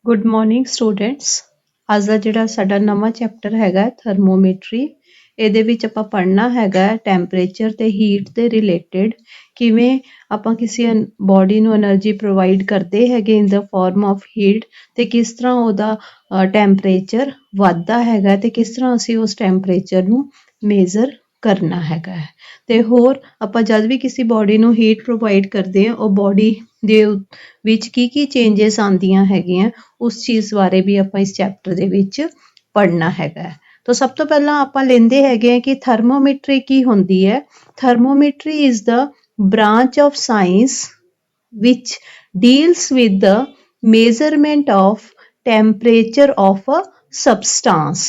Good morning students. ਅੱਜ ਦਾ ਜਿਹੜਾ ਸਾਡਾ ਨਵਾਂ ਚੈਪਟਰ ਹੈਗਾ ਥਰਮੋਮੀਟਰੀ, ਇਹਦੇ ਵਿੱਚ ਆਪਾਂ ਪੜ੍ਹਨਾ ਹੈਗਾ ਟੈਂਪਰੇਚਰ ਤੇ ਹੀਟ ਦੇ ਰਿਲੇਟਡ, ਕਿਵੇਂ ਆਪਾਂ ਕਿਸੇ ਬੋਡੀ ਨੂੰ એનર્ਜੀ ਪ੍ਰੋਵਾਈਡ ਕਰਦੇ ਹੈਗੇ ਇਨ ਦਾ ਫਾਰਮ ਆਫ ਹੀਟ, ਤੇ ਕਿਸ ਤਰ੍ਹਾਂ ਉਹਦਾ ਟੈਂਪਰੇਚਰ ਵੱਧਦਾ ਹੈਗਾ ਤੇ ਕਿਸ ਤਰ੍ਹਾਂ ਅਸੀਂ ਉਸ ਟੈਂਪਰੇਚਰ ਨੂੰ ਮੇਜ਼ਰ ਕਰਨਾ ਹੈਗਾ। ਤੇ ਹੋਰ ਆਪਾਂ ਜਦ ਵੀ ਕਿਸੇ ਬੋਡੀ ਨੂੰ ਹੀਟ ਪ੍ਰੋਵਾਈਡ ਕਰਦੇ ਹਾਂ, ਉਹ ਬੋਡੀ ਦੇ ਵਿੱਚ ਕੀ ਚੇਂਜਸ ਆਉਂਦੀਆਂ ਹੈਗੀਆਂ, ਉਸ ਚੀਜ਼ ਬਾਰੇ ਵੀ ਆਪਾਂ ਇਸ ਚੈਪਟਰ ਦੇ ਵਿੱਚ ਪੜ੍ਹਨਾ ਹੈਗਾ। ਤਾਂ ਸਭ ਤੋਂ ਪਹਿਲਾਂ ਆਪਾਂ ਲੈਂਦੇ ਹੈਗੇ ਆ ਕਿ ਥਰਮੋਮੀਟਰੀ ਕੀ ਹੁੰਦੀ ਹੈ। Thermometry is the branch of science which deals with the measurement of temperature of a substance.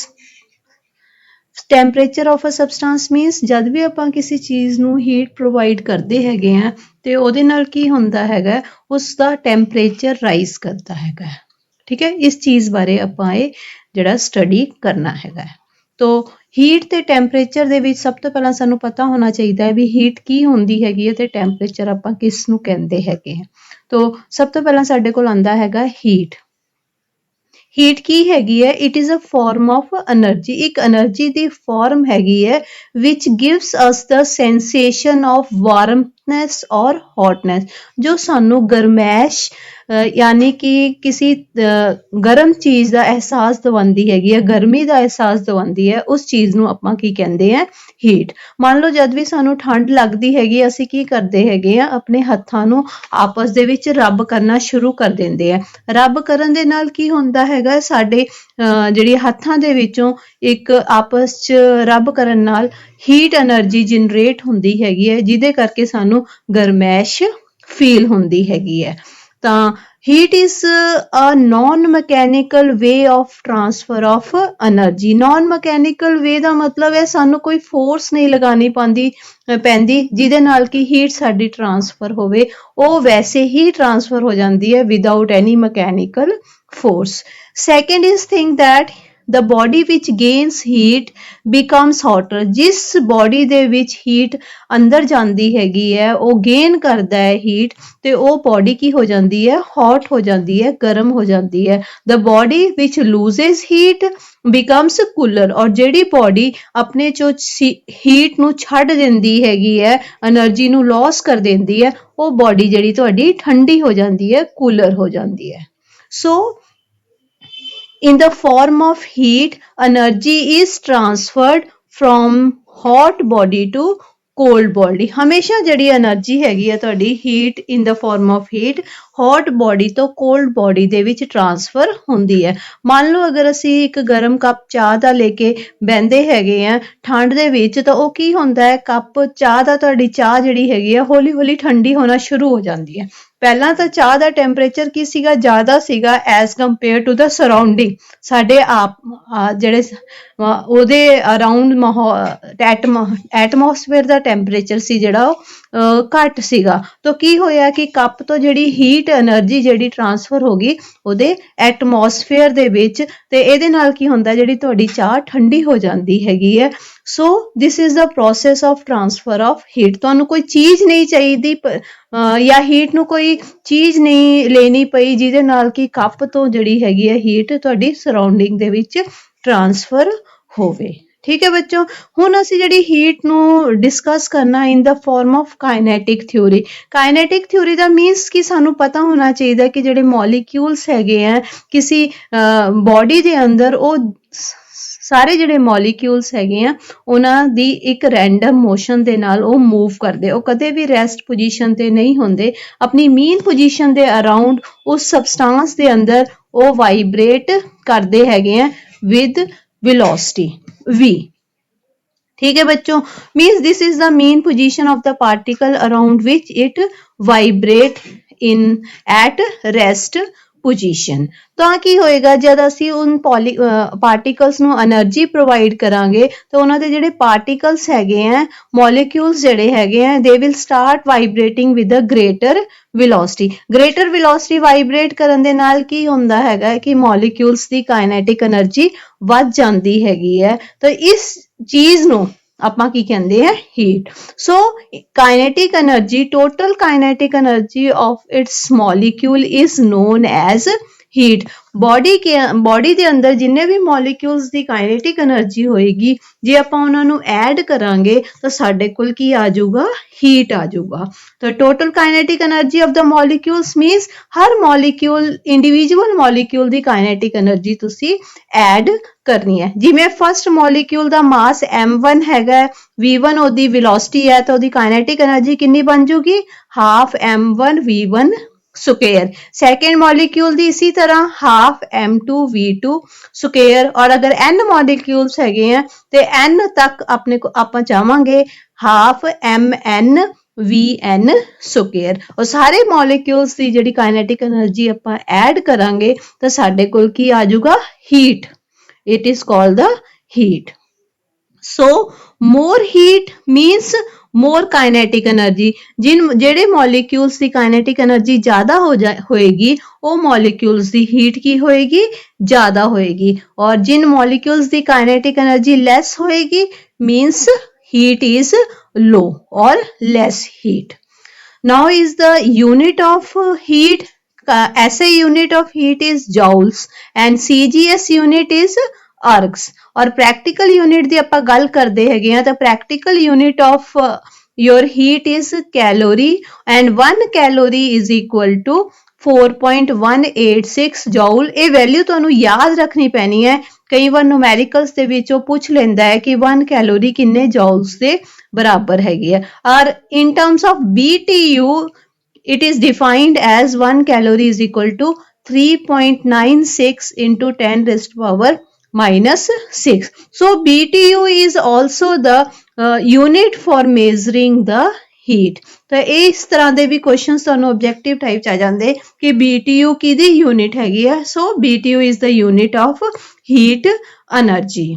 Temperature of a substance means ਜਦ ਵੀ ਆਪਾਂ ਕਿਸੇ ਚੀਜ਼ ਨੂੰ ਹੀਟ ਪ੍ਰੋਵਾਈਡ ਕਰਦੇ ਹੈਗੇ ਆ ਤੇ ਉਹਦੇ ਨਾਲ ਕੀ ਹੁੰਦਾ ਹੈਗਾ, ਉਸ ਦਾ ਟੈਂਪਰੇਚਰ ਰਾਈਜ਼ ਕਰਦਾ ਹੈਗਾ। ਠੀਕ ਹੈ, ਇਸ ਚੀਜ਼ ਬਾਰੇ ਆਪਾਂ ਇਹ ਜਿਹੜਾ ਸਟੱਡੀ ਕਰਨਾ ਹੈਗਾ। ਤੋ ਹੀਟ ਤੇ ਟੈਂਪਰੇਚਰ ਦੇ ਵਿੱਚ ਸਭ ਤੋਂ ਪਹਿਲਾਂ ਸਾਨੂੰ ਪਤਾ ਹੋਣਾ ਚਾਹੀਦਾ ਹੈ ਵੀ ਹੀਟ ਕੀ ਹੁੰਦੀ ਹੈਗੀ ਹੈ ਤੇ ਟੈਂਪਰੇਚਰ ਆਪਾਂ ਕਿਸ ਨੂੰ ਕਹਿੰਦੇ ਹੈਗੇ ਆ। ਤੋ ਸਭ ਤੋਂ ਪਹਿਲਾਂ ਸਾਡੇ ਕੋਲ ਆਉਂਦਾ ਹੈਗਾ ਹੀਟ। ਹੀਟ ਕੀ ਹੈਗੀ ਹੈ? It is a form of energy, ਇੱਕ એનર્ਜੀ ਦੀ ਫਾਰਮ ਹੈਗੀ ਹੈ which gives us the sensation of warmness or hotness, ਜੋ ਸਾਨੂੰ ਗਰਮੈਸ਼ ਯਾਨੀ ਕਿ ਕਿਸੇ ਗਰਮ ਚੀਜ਼ ਦਾ ਅਹਿਸਾਸ ਦਿਵਾਉਂਦੀ ਹੈਗੀ ਹੈ, ਗਰਮੀ ਦਾ ਅਹਿਸਾਸ ਦਿਵਾਉਂਦੀ ਹੈ, ਉਸ ਚੀਜ਼ ਨੂੰ ਆਪਾਂ ਕੀ ਕਹਿੰਦੇ ਆ? ਹੀਟ। ਮੰਨ ਲਓ ਜਦ ਵੀ ਸਾਨੂੰ ਠੰਡ ਲੱਗਦੀ ਹੈਗੀ, ਅਸੀਂ ਕੀ ਕਰਦੇ ਹੈਗੇ ਆ, ਆਪਣੇ ਹੱਥਾਂ ਨੂੰ ਆਪਸ ਦੇ ਵਿੱਚ ਰਬ ਕਰਨਾ ਸ਼ੁਰੂ ਕਰ ਦਿੰਦੇ ਆ। ਰਬ ਕਰਨ ਦੇ ਨਾਲ ਕੀ ਹੁੰਦਾ ਹੈਗਾ, ਸਾਡੇ ਜਿਹੜੀ ਹੱਥਾਂ ਦੇ ਵਿੱਚੋਂ ਇੱਕ ਆਪਸ 'ਚ ਰਬ ਕਰਨ ਨਾਲ ਹੀਟ એનર્ਜੀ ਜਨਰੇਟ ਹੁੰਦੀ ਹੈਗੀ ਹੈ, ਜਿਹਦੇ ਕਰਕੇ ਸਾਨੂੰ ਗਰਮੈਸ਼ ਫੀਲ ਹੁੰਦੀ ਹੈਗੀ ਹੈ। ਤਾਂ heat is a non mechanical way of transfer of energy. Non mechanical way ਦਾ ਮਤਲਬ ਹੈ ਸਾਨੂੰ ਕੋਈ ਫੋਰਸ ਨਹੀਂ ਲਗਾਉਣੀ ਪੈਂਦੀ ਜਿਹਦੇ ਨਾਲ ਕਿ ਹੀਟ ਸਾਡੀ ਟਰਾਂਸਫਰ ਹੋਵੇ, ਉਹ ਵੈਸੇ ਹੀ ਟਰਾਂਸਫਰ ਹੋ ਜਾਂਦੀ ਹੈ without any mechanical force. Second is thing that the body which gains heat becomes hotter. ਜਿਸ body ਦੇ ਵਿੱਚ heat ਅੰਦਰ ਜਾਂਦੀ ਹੈਗੀ ਹੈ, ਉਹ gain ਕਰਦਾ ਹੈ heat, ਤੇ ਉਹ body ਕੀ ਹੋ ਜਾਂਦੀ ਹੈ? hot ਹੋ ਜਾਂਦੀ ਹੈ, ਗਰਮ ਹੋ ਜਾਂਦੀ ਹੈ। The body which loses heat becomes cooler. ਔਰ ਜਿਹੜੀ body ਆਪਣੇ ਚੋਂ heat ਨੂੰ ਛੱਡ ਦਿੰਦੀ ਹੈਗੀ ਹੈ, એનર્ਜੀ ਨੂੰ loss ਕਰ ਦਿੰਦੀ ਹੈ, ਉਹ body ਜਿਹੜੀ ਤੁਹਾਡੀ ਠੰਡੀ ਹੋ ਜਾਂਦੀ ਹੈ, cooler ਹੋ ਜਾਂਦੀ ਹੈ। So, in the form of heat, energy is transferred from hot body to cold body. ਹਮੇਸ਼ਾ ਜਿਹੜੀ એનર્ਜੀ ਹੈਗੀ ਹੈ ਤੁਹਾਡੀ heat in the form of heat hot body ਤੋਂ ਕੋਲਡ ਬੋਡੀ ਦੇ ਵਿੱਚ ਟਰਾਂਸਫਰ ਹੁੰਦੀ ਹੈ। ਮੰਨ ਲਓ ਅਗਰ ਅਸੀਂ ਇੱਕ ਗਰਮ ਕੱਪ ਚਾਹ ਦਾ ਲੈ ਕੇ ਬਹਿੰਦੇ ਹੈਗੇ ਆ ਠੰਡ ਦੇ ਵਿੱਚ, ਤਾਂ ਉਹ ਕੀ ਹੁੰਦਾ ਹੈ, ਕੱਪ ਚਾਹ ਦਾ ਤੁਹਾਡੀ ਚਾਹ ਜਿਹੜੀ ਹੈਗੀ ਆ ਹੌਲੀ ਹੌਲੀ ਠੰਡੀ ਹੋਣਾ ਸ਼ੁਰੂ ਹੋ ਜਾਂਦੀ ਹੈ। ਪਹਿਲਾਂ ਤਾਂ ਚਾਹ ਦਾ ਟੈਂਪਰੇਚਰ ਕੀ ਸੀਗਾ? ਜ਼ਿਆਦਾ ਸੀਗਾ as compare to the surrounding. ਸਾਡੇ ਜਿਹੜੇ ਉਹਦੇ ਅਰਾਊਂਡ ਐਟਮੋਸਫੇਅਰ ਦਾ ਟੈਂਪਰੇਚਰ ਸੀ ਜਿਹੜਾ ਉਹ ਘੱਟ ਸੀਗਾ। ਤਾਂ ਕੀ ਹੋਇਆ ਕਿ ਕੱਪ ਤੋਂ ਜਿਹੜੀ ਹੀਟ એનર્ਜੀ ਜਿਹੜੀ ਟਰਾਂਸਫਰ ਹੋ ਗਈ ਉਹਦੇ ਐਟਮੋਸਫੇਅਰ ਦੇ ਵਿੱਚ, ਤੇ ਇਹਦੇ ਨਾਲ ਕੀ ਹੁੰਦਾ, ਜਿਹੜੀ ਤੁਹਾਡੀ ਚਾਹ ਠੰਡੀ ਹੋ ਜਾਂਦੀ ਹੈਗੀ ਹੈ। So this is the process of transfer of heat. ਤੁਹਾਨੂੰ ਕੋਈ ਚੀਜ਼ ਨਹੀਂ ਚਾਹੀਦੀ ਜਾਂ ਹੀਟ ਨੂੰ ਕੋਈ ਚੀਜ਼ ਨਹੀਂ ਲੈਣੀ ਪਈ ਜਿਹਦੇ ਨਾਲ ਕਿ ਕੱਪ ਤੋਂ ਜਿਹੜੀ ਹੈਗੀ ਹੈ ਹੀਟ ਤੁਹਾਡੀ ਸਰਾਊਂਡਿੰਗ ਦੇ ਵਿੱਚ ਟਰਾਂਸਫਰ ਹੋਵੇ। ਠੀਕ ਹੈ ਬੱਚੋ, ਹੁਣ ਅਸੀਂ ਜਿਹੜੀ ਹੀਟ ਨੂੰ ਡਿਸਕਸ ਕਰਨਾ in the form of kinetic theory. Kinetic theory ਦਾ ਮੀਨਸ ਕਿ ਸਾਨੂੰ ਪਤਾ ਹੋਣਾ ਚਾਹੀਦਾ ਕਿ ਜਿਹੜੇ ਮੋਲੀਕਿਊਲਸ ਹੈਗੇ ਆ ਕਿਸੇ ਬੋਡੀ ਦੇ ਅੰਦਰ, ਉਹ ਸਾਰੇ ਜਿਹੜੇ ਮੋਲੀਕਿਊਲਸ ਹੈਗੇ ਆ ਉਹਨਾਂ ਦੀ ਇੱਕ ਰੈਂਡਮ ਮੋਸ਼ਨ ਦੇ ਨਾਲ ਉਹ ਮੂਵ ਕਰਦੇ, ਉਹ ਕਦੇ ਵੀ ਰੈਸਟ ਪੋਜੀਸ਼ਨ ਤੇ ਨਹੀਂ ਹੁੰਦੇ, ਆਪਣੀ ਮੇਨ ਪੋਜੀਸ਼ਨ ਦੇ ਅਰਾਊਂਡ ਉਸ ਸਬਸਟੈਂਸ ਦੇ ਅੰਦਰ ਉਹ ਵਾਈਬ੍ਰੇਟ ਕਰਦੇ ਹੈਗੇ ਆ ਵਿਦ velocity v। ਠੀਕ ਹੈ ਬੱਚੋ, means this is the mean position of the particle around which it vibrate in at rest position। ਤਾਂ ਕੀ ਹੋਏਗਾ, ਜਦ ਅਸੀਂ ਉਨ ਪਾਰਟੀਕਲਸ ਨੂੰ એનર્ਜੀ ਪ੍ਰੋਵਾਈਡ ਕਰਾਂਗੇ ਤਾਂ ਉਹਨਾਂ ਦੇ ਜਿਹੜੇ ਪਾਰਟੀਕਲਸ ਹੈਗੇ ਆ, ਮੋਲੀਕਿਊਲਸ ਜਿਹੜੇ ਹੈਗੇ ਆ, they will start vibrating with a greater velocity। greater velocity vibrate ਕਰਨ ਦੇ ਨਾਲ ਕੀ ਹੁੰਦਾ ਹੈਗਾ ਕਿ ਮੋਲੀਕਿਊਲਸ ਦੀ ਕਾਈਨੈਟਿਕ એનર્ਜੀ ਵੱਧ ਜਾਂਦੀ ਹੈਗੀ ਹੈ। ਤਾਂ ਇਸ ਚੀਜ਼ ਨੂੰ ਆਪਾਂ ਕੀ ਕਹਿੰਦੇ ਆ? Heat. So kinetic energy, total kinetic energy of its molecule is known as heat body ਦੇ ਅੰਦਰ ਜਿੰਨੇ ਵੀ ਮੋਲੀਕਿਊਲਸ ਦੀ ਕਾਈਨੇਟਿਕ એનર્ਜੀ ਹੋਏਗੀ ਜੇ ਆਪਾਂ ਉਹਨਾਂ ਨੂੰ ਐਡ ਕਰਾਂਗੇ ਤਾਂ ਸਾਡੇ ਕੋਲ ਕੀ ਆ ਜਾਊਗਾ ਹੀਟ ਆ ਜਾਊਗਾ ਤਾਂ total kinetic energy of the molecules means ਹਰ ਮੋਲੀਕਿਊਲ ਇੰਡੀਵਿਜੂਅਲ ਮੋਲੀਕਿਊਲ ਦੀ ਕਾਈਨੇਟਿਕ એનર્ਜੀ ਤੁਸੀਂ ਐਡ ਕਰਨੀ ਹੈ ਜਿਵੇਂ ਫਸਟ ਮੋਲੀਕਿਊਲ ਦਾ ਮਾਸ m1 ਹੈਗਾ v1 ਉਹਦੀ ਵੈਲੋਸਿਟੀ ਹੈ ਤਾਂ ਉਹਦੀ ਕਾਈਨੇਟਿਕ એનર્ਜੀ ਕਿੰਨੀ ਬਣ ਜੂਗੀ half m1 v1 square second molecule दी इसी तरह हाफ m2 v2 स्क्वायर और अगर n मॉलिक्यूल्स हैगे हैं ते n तक अपने को आपां चाहांगे हाफ mn vn स्क्वायर और सारे मॉलिक्यूल्स दी जिहड़ी काइनेटिक एनर्जी आपां ऐड करांगे तो साडे कोल की आ जाऊगा heat it is called the heat so more heat means more kinetic energy ਜਿਹੜੇ ਮੋਲੀਕਿਊਲਸ ਦੀ ਕਾइनेटिक एनर्जी ਜ਼ਿਆਦਾ ਹੋਏਗੀ ਉਹ ਮੋਲੀਕਿਊਲਸ ਦੀ ਹੀਟ ਕੀ ਹੋਏਗੀ ਜ਼ਿਆਦਾ ਹੋਏਗੀ ਔਰ ਜਿਨ ਮੋਲੀਕਿਊਲਸ ਦੀ काइनेटिक एनर्जी ਲੈਸ ਹੋਏਗੀ means heat is low or less heat. Now is the unit of heat SI unit of heat is joules and CGS unit is arcs और प्रैक्टिकल यूनिट दी आपां गल करदे हैगे आ तां practical unit of your heat is calorie and 1 calorie is equal to 4.186 joule ਇਹ value ਤੁਹਾਨੂੰ ਯਾਦ ਰੱਖਣੀ ਪੈਣੀ ਹੈ ਕਈ ਵਾਰ ਨੂਮੈਰੀਕਲਸ ਦੇ ਵਿੱਚ ਉਹ ਪੁੱਛ ਲੈਂਦਾ ਹੈ ਕਿ 1 ਕੈਲੋਰੀ ਕਿੰਨੇ ਜੌਲਸ ਦੇ ਬਰਾਬਰ ਹੈਗੀ ਹੈ ਔਰ in terms of BTU it is defined as 1 calorie is equal to 3.96 into 10 raised to power minus 6. So BTU is also the unit for measuring the heat. ਤਾਂ ਇਸ ਤਰ੍ਹਾਂ ਦੇ ਵੀ ਕੁਐਸਚਨਸ ਤੁਹਾਨੂੰ ਆਬਜੈਕਟਿਵ ਟਾਈਪ ਚ ਆ ਜਾਂਦੇ ਕਿ BTU ਕਿਹਦੀ ਯੂਨਿਟ ਹੈਗੀ ਆ ਸੋ BTU is the unit of heat energy.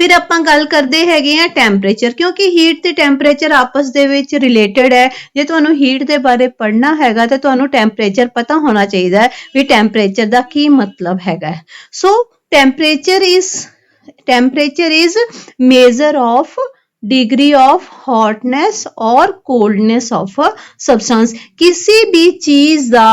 ਫਿਰ ਆਪਾਂ ਗੱਲ ਕਰਦੇ ਹੈਗੇ ਆ ਟੈਂਪਰੇਚਰ ਕਿਉਂਕਿ ਹੀਟ ਤੇ ਟੈਂਪਰੇਚਰ ਆਪਸ ਦੇ ਵਿੱਚ ਰਿਲੇਟਡ ਹੈ ਜੇ ਤੁਹਾਨੂੰ ਹੀਟ ਦੇ ਬਾਰੇ ਪੜ੍ਹਨਾ ਹੈਗਾ ਤਾਂ ਤੁਹਾਨੂੰ ਟੈਂਪਰੇਚਰ ਪਤਾ ਹੋਣਾ ਚਾਹੀਦਾ ਹੈ ਵੀ ਟੈਂਪਰੇਚਰ ਦਾ ਕੀ ਮਤਲਬ ਹੈਗਾ ਸੋ temperature is measure of degree of hotness or coldness of a substance किसी भी चीज ਦਾ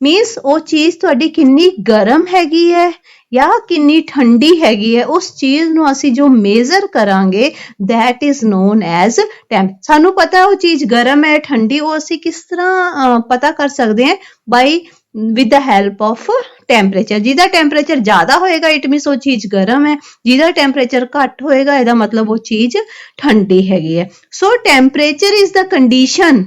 means ਉਹ ਚੀਜ਼ ਤੁਹਾਡੀ ਕਿੰਨੀ ਗਰਮ ਹੈਗੀ ਹੈ ਜਾਂ ਕਿੰਨੀ ਠੰਡੀ ਹੈਗੀ ਹੈ ਉਸ ਚੀਜ਼ ਨੂੰ ਅਸੀਂ ਜੋ ਮੇਜ਼ਰ ਕਰਾਂਗੇ that is known as temp ਸਾਨੂੰ ਪਤਾ ਉਹ ਚੀਜ਼ ਗਰਮ ਹੈ ਠੰਡੀ ਉਹ ਅਸੀਂ ਕਿਸ ਤਰ੍ਹਾਂ ਪਤਾ ਕਰ ਸਕਦੇ ਹਾਂ by with the help of temperature ਜਿਹਦਾ ਟੈਂਪਰੇਚਰ ਜ਼ਿਆਦਾ ਹੋਏਗਾ ਇਟ ਮੀਨਸ ਉਹ ਚੀਜ਼ ਗਰਮ ਹੈ ਜਿਹਦਾ ਟੈਂਪਰੇਚਰ ਘੱਟ ਹੋਏਗਾ ਇਹਦਾ ਮਤਲਬ ਉਹ ਚੀਜ਼ ਠੰਡੀ ਹੈਗੀ ਹੈ so temperature is the condition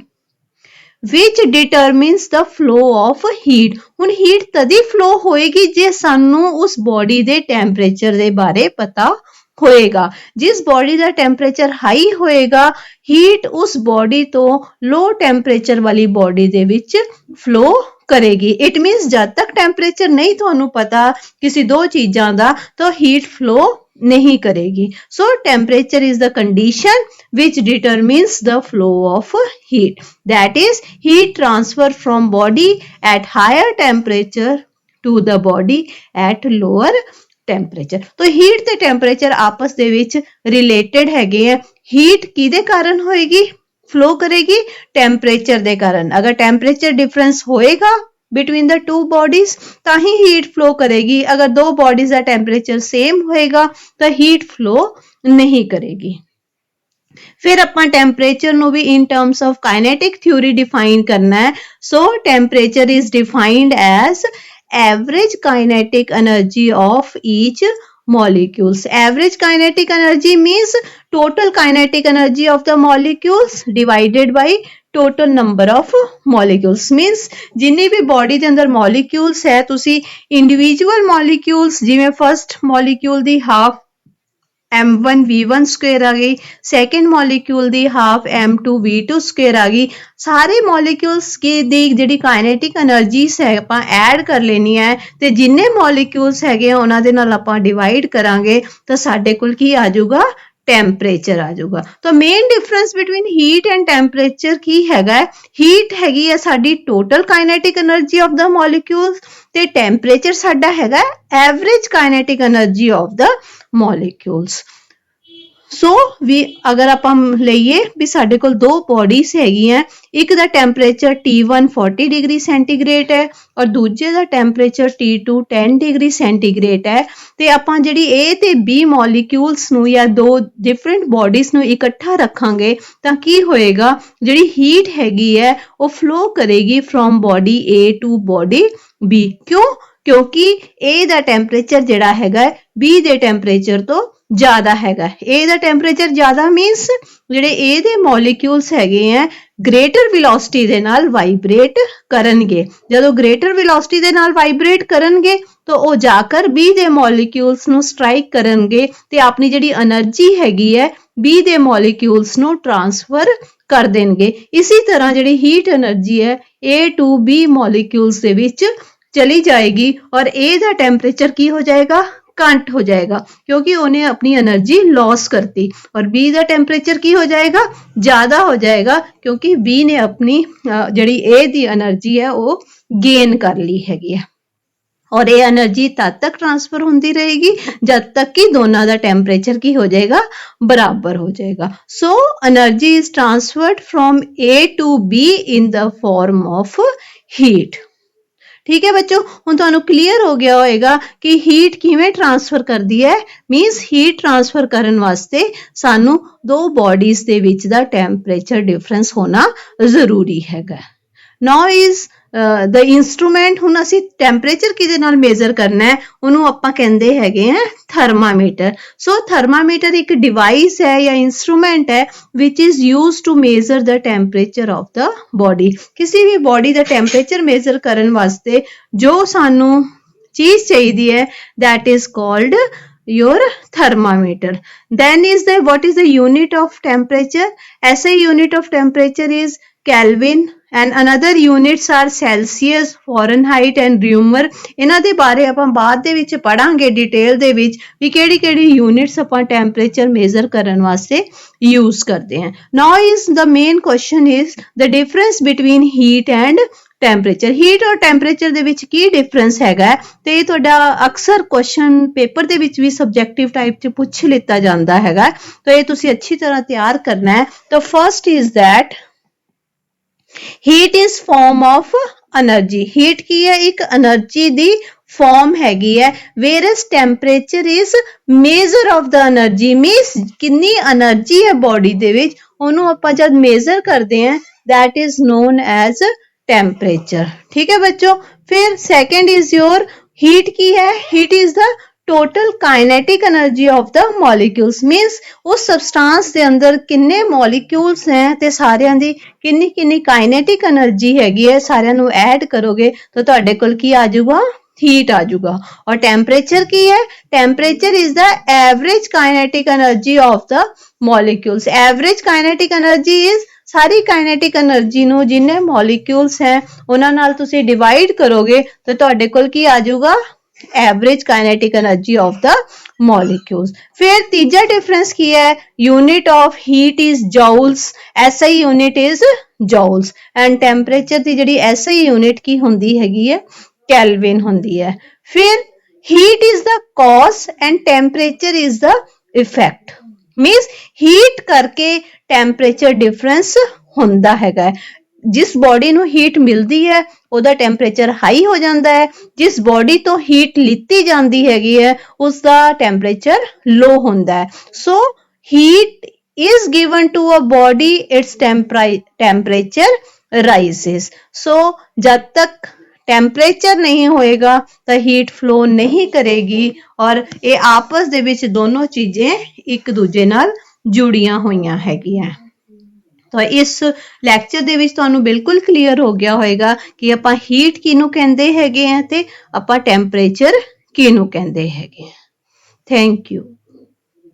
which determines the flow of heat ਹੁਣ ਹੀਟ ਤਦੀ ਫਲੋ ਹੋਏਗੀ ਜੇ ਸਾਨੂੰ ਉਸ ਬੋਡੀ ਦੇ ਟੈਂਪਰੇਚਰ ਦੇ ਬਾਰੇ ਪਤਾ ਹੋਏਗਾ ਜਿਸ ਬੋਡੀ ਦਾ ਟੈਂਪਰੇਚਰ ਹਾਈ ਹੋਏਗਾ ਹੀਟ ਉਸ ਬੋਡੀ ਤੋਂ ਲੋ ਟੈਂਪਰੇਚਰ ਵਾਲੀ ਬੋਡੀ ਦੇ ਵਿੱਚ ਫਲੋ ਕਰੇਗੀ ਇਟ ਮੀਨਸ ਜਦ ਤੱਕ ਟੈਂਪਰੇਚਰ ਨਹੀਂ ਤੁਹਾਨੂੰ ਪਤਾ ਕਿਸੇ ਦੋ ਚੀਜ਼ਾਂ ਦਾ ਤਾਂ ਹੀਟ ਫਲੋ नहीं करेगी so temperature is the condition which determines the flow of heat that is heat transfer from body at higher temperature to the body at lower temperature तो heat ਤੇ temperature ਆਪਸ ਦੇ ਵਿੱਚ related ਹੈਗੇ ਆ heat ਕਿਹਦੇ ਕਾਰਨ ਹੋਏਗੀ flow करेगी temperature ਦੇ ਕਾਰਨ अगर temperature difference होएगा between the two bodies ਤਾਂ ਹੀ heat flow ਕਰੇਗੀ ਅਗਰ ਦੋ bodies ਦਾ temperature same ਹੋਏਗਾ ਤਾਂ heat flow ਨਹੀਂ ਕਰੇਗੀ ਫਿਰ ਆਪਾਂ temperature ਨੂੰ ਵੀ in terms of kinetic theory define ਕਰਨਾ ਹੈ so temperature is defined as average kinetic energy of each molecules average kinetic energy means total kinetic energy of the molecules divided by total number of molecules means ਜਿੰਨੀ ਵੀ body ਦੇ ਅੰਦਰ molecules ਹੈ ਤੁਸੀਂ individual molecules ਜਿਵੇਂ first molecule ਦੀ half m1 v1 square ਆ ਗਈ second molecule ਦੀ half m2 v2 square ਆ ਗਈ ਸਾਰੇ molecules ਦੀ ਜਿਹੜੀ kinetic energies ਹੈ ਆਪਾਂ ਐਡ ਕਰ ਲੈਣੀ ਹੈ ਤੇ ਜਿੰਨੇ molecules ਹੈਗੇ ਉਹਨਾਂ ਦੇ ਨਾਲ ਆਪਾਂ ਡਿਵਾਈਡ ਕਰਾਂਗੇ ਤਾਂ ਸਾਡੇ ਕੋਲ ਕੀ ਆ ਜਾਊਗਾ ਟੈਂਪਰੇਚਰ ਆ ਜਾਊਗਾ ਤਾਂ main difference between heat and temperature ਕੀ ਹੈਗਾ ਹੀਟ ਹੈਗੀ ਹੈ ਸਾਡੀ total kinetic energy of the molecules ਤੇ ਟੈਂਪਰੇਚਰ ਸਾਡਾ ਹੈਗਾ average kinetic energy of the molecules so ਵੀ ਅਗਰ ਆਪਾਂ ਲਈਏ ਵੀ ਸਾਡੇ ਕੋਲ ਦੋ ਬੋਡੀਜ਼ ਹੈਗੀਆਂ, ਇੱਕ ਦਾ ਟੈਂਪਰੇਚਰ T1 40 ਡਿਗਰੀ ਸੈਂਟੀਗ੍ਰੇਡ ਹੈ ਔਰ ਦੂਜੇ ਦਾ ਟੈਂਪਰੇਚਰ T2 10 ਡਿਗਰੀ ਸੈਂਟੀਗ੍ਰੇਡ ਹੈ, ਤੇ ਆਪਾਂ ਜਿਹੜੀ A ਤੇ B ਮੋਲੀਕਿਊਲਸ ਨੂੰ ਜਾਂ ਦੋ ਡਿਫਰੈਂਟ ਬੋਡੀਜ਼ ਨੂੰ ਇਕੱਠਾ ਰੱਖਾਂਗੇ ਤਾਂ ਕੀ ਹੋਏਗਾ, ਜਿਹੜੀ ਹੀਟ ਹੈਗੀ ਹੈ ਉਹ ਫਲੋ ਕਰੇਗੀ from body A to body B। ਕਿਉਂਕਿ A ਦਾ ਟੈਂਪਰੇਚਰ ਜਿਹੜਾ ਹੈਗਾ B ਦੇ ਟੈਂਪਰੇਚਰ ਤੋਂ ਜ਼ਿਆਦਾ ਹੈਗਾ। A ਦਾ ਟੈਂਪਰੇਚਰ ਜ਼ਿਆਦਾ ਮੀਨਸ ਜਿਹੜੇ A ਦੇ ਮੋਲੀਕਿਊਲਸ ਹੈਗੇ ਆ ਗ੍ਰੇਟਰ ਵੈਲੋਸਿਟੀ ਦੇ ਨਾਲ ਵਾਈਬ੍ਰੇਟ ਕਰਨਗੇ। ਜਦੋਂ ਗ੍ਰੇਟਰ ਵੈਲੋਸਿਟੀ ਦੇ ਨਾਲ ਵਾਈਬ੍ਰੇਟ ਕਰਨਗੇ ਤਾਂ ਉਹ ਜਾ ਕਰ B ਦੇ ਮੋਲੀਕਿਊਲਸ ਨੂੰ ਸਟ੍ਰਾਈਕ ਕਰਨਗੇ ਤੇ ਆਪਣੀ ਜਿਹੜੀ એનર્ਜੀ ਹੈਗੀ ਹੈ B ਦੇ ਮੋਲੀਕਿਊਲਸ ਨੂੰ ਟ੍ਰਾਂਸਫਰ ਕਰ ਦੇਣਗੇ। ਇਸੇ ਤਰ੍ਹਾਂ ਜਿਹੜੀ ਹੀਟ એનર્ਜੀ ਹੈ A ਟੂ B ਮੋਲੀਕਿਊਲਸ ਦੇ ਵਿੱਚ ਚਲੀ ਜਾਏਗੀ ਔਰ A ਦਾ ਟੈਂਪਰੇਚਰ ਕੀ ਹੋ ਜਾਏਗਾ, ਘੱਟ ਹੋ ਜਾਏਗਾ ਕਿਉਂਕਿ ਉਹਨੇ ਆਪਣੀ એનર્ਜੀ ਲੌਸ ਕਰਤੀ, ਔਰ B ਦਾ ਟੈਂਪਰੇਚਰ ਕੀ ਹੋ ਜਾਏਗਾ, ਜ਼ਿਆਦਾ ਹੋ ਜਾਏਗਾ ਕਿਉਂਕਿ B ਨੇ ਆਪਣੀ ਜਿਹੜੀ A ਦੀ એનર્ਜੀ ਹੈ ਉਹ ਗੇਨ ਕਰ ਲਈ ਹੈਗੀ ਹੈ। ਔਰ ਇਹ એનર્ਜੀ ਤਦ ਤੱਕ ਟ੍ਰਾਂਸਫਰ ਹੁੰਦੀ ਰਹੇਗੀ ਜਦ ਤੱਕ ਕਿ ਦੋਨਾਂ ਦਾ ਟੈਂਪਰੇਚਰ ਕੀ ਹੋ ਜਾਏਗਾ, ਬਰਾਬਰ ਹੋ ਜਾਏਗਾ। So energy is transferred from A to B in the form of heat. ਠੀਕ ਹੈ ਬੱਚੋ, ਹੁਣ ਤੁਹਾਨੂੰ ਕਲੀਅਰ ਹੋ ਗਿਆ ਹੋਏਗਾ ਕਿ ਹੀਟ ਕਿਵੇਂ ਟ੍ਰਾਂਸਫਰ ਕਰਦੀ ਹੈ। ਮੀਨਸ ਹੀਟ ਟ੍ਰਾਂਸਫਰ ਕਰਨ ਵਾਸਤੇ ਸਾਨੂੰ ਦੋ ਬੋਡੀਜ਼ ਦੇ ਵਿੱਚ ਦਾ ਟੈਂਪਰੇਚਰ ਡਿਫਰੈਂਸ ਹੋਣਾ ਜ਼ਰੂਰੀ ਹੈਗਾ। ਨਾਓ ਇਜ਼ ਦ ਇੰਸਟਰੂਮੈਂਟ, ਹੁਣ ਅਸੀਂ ਟੈਂਪਰੇਚਰ ਕਿਹਦੇ ਨਾਲ ਮੇਜ਼ਰ ਕਰਨਾ ਹੈ, ਉਹਨੂੰ ਆਪਾਂ ਕਹਿੰਦੇ ਹੈਗੇ ਆ ਥਰਮਾਮੀਟਰ। ਸੋ ਥਰਮਾਮੀਟਰ ਇੱਕ ਡਿਵਾਈਸ ਹੈ ਜਾਂ ਇੰਸਟਰੂਮੈਂਟ ਹੈ which is used to measure the temperature of the body. ਕਿਸੇ ਵੀ ਬੋਡੀ ਦਾ ਟੈਂਪਰੇਚਰ ਮੇਜ਼ਰ ਕਰਨ ਵਾਸਤੇ ਜੋ ਸਾਨੂੰ ਚੀਜ਼ ਚਾਹੀਦੀ ਹੈ that is called your thermometer. Then is the what is the unit of temperature? SI unit of temperature is Kelvin and another units are Celsius, Fahrenheit and Reaumur। ਇਹਨਾਂ ਦੇ ਬਾਰੇ ਆਪਾਂ ਬਾਅਦ ਦੇ ਵਿੱਚ ਪੜਾਂਗੇ ਡਿਟੇਲ ਦੇ ਵਿੱਚ ਵੀ ਕਿਹੜੀ ਯੂਨਿਟਸ ਆਪਾਂ ਟੈਂਪਰੇਚਰ ਮੇਜ਼ਰ ਕਰਨ ਵਾਸਤੇ ਯੂਜ਼ ਕਰਦੇ ਹਾਂ। Now is the main question is the difference between heat and temperature. Heat ਔਰ ਟੈਂਪਰੇਚਰ ਦੇ ਵਿੱਚ ਕੀ ਡਿਫਰੈਂਸ ਹੈਗਾ ਤੇ ਇਹ ਤੁਹਾਡਾ ਅਕਸਰ ਕੁਐਸਚਨ ਪੇਪਰ ਦੇ ਵਿੱਚ ਵੀ ਸਬਜੈਕਟਿਵ ਟਾਈਪ 'ਚ ਪੁੱਛ ਲਿੱਤਾ ਜਾਂਦਾ ਹੈਗਾ, ਤਾਂ ਇਹ ਤੁਸੀਂ ਅੱਛੀ ਤਰ੍ਹਾਂ ਤਿਆਰ ਕਰਨਾ ਹੈ। ਤਾਂ first is that heat is form of energy. Heat ਕੀ ਹੈ, ਇੱਕ એનર્ਜੀ ਦੀ ਫਾਰਮ ਹੈਗੀ ਹੈ। Whereas temperature is measure of the energy, means ਕਿੰਨੀ એનર્ਜੀ ਹੈ ਬੋਡੀ ਦੇ ਵਿੱਚ, ਉਹਨੂੰ ਆਪਾਂ ਜਦ ਮੇਜ਼ਰ ਕਰਦੇ ਹਾਂ that is known as temperature। ठीक है बच्चों। फिर सेकंड इज योर हीट की है, heat is the total kinetic energy of the molecules. Means उस सबस्टांस के अंदर किन्ने मॉलिक्यूल्स हैं ते सारियां दी किन्नी किन्नी काइनेटिक एनर्जी हैगी है, सारियां नू ऐड करोगे तो तुहाडे कोल की आ जाऊगा, हीट आ जाऊगा। और टेंपरेचर की है, temperature is the average kinetic energy of the molecules. Average kinetic energy is सारी काइनेटिक एनर्जी ਨੂੰ ਜਿੰਨੇ ਮੋਲੀਕਿਊਲਸ ਹੈ ਉਹਨਾਂ ਨਾਲ ਤੁਸੀਂ ਡਿਵਾਈਡ ਕਰੋਗੇ ਤਾਂ ਤੁਹਾਡੇ ਕੋਲ ਕੀ ਆ ਜਾਊਗਾ, average kinetic energy of the molecules. फिर तीजा डिफरेंस की है, unit of heat is joules, SI unit is joules and temperature दी जिहड़ी SI यूनिट की हुंदी हैगी है केल्विन हुंदी है। फिर heat is the cause and temperature is the effect. Means heat करके टेंपरेचर डिफरेंस ਹੁੰਦਾ ਹੈਗਾ। जिस बॉडी ਨੂੰ ਹੀਟ ਮਿਲਦੀ ਹੈ ਉਹਦਾ ਟੈਂਪਰੇਚਰ ਹਾਈ ਹੋ ਜਾਂਦਾ ਹੈ, ਜਿਸ ਬॉडी ਤੋਂ ਹੀਟ ਲਿੱਤੀ ਜਾਂਦੀ ਹੈਗੀ ਹੈ ਉਸ ਦਾ ਟੈਂਪਰੇਚਰ ਲੋ ਹੁੰਦਾ ਹੈ। ਸੋ heat is given to a body, its temperature rises। so जब तक टेंपरेचर नहीं होएगा तो हीट फ्लो नहीं करेगी और ये आपस दे विच दोनों चीजें एक दूजे नाल जुड़ियां होईयां हैगियां। तो इस लैक्चर दे विच तुहानू बिल्कुल क्लीयर हो गया होएगा कि आपां हीट किनू कहंदे हैगे आ ते आपां टेंपरेचर किनू कहंदे हैगे। Thank you.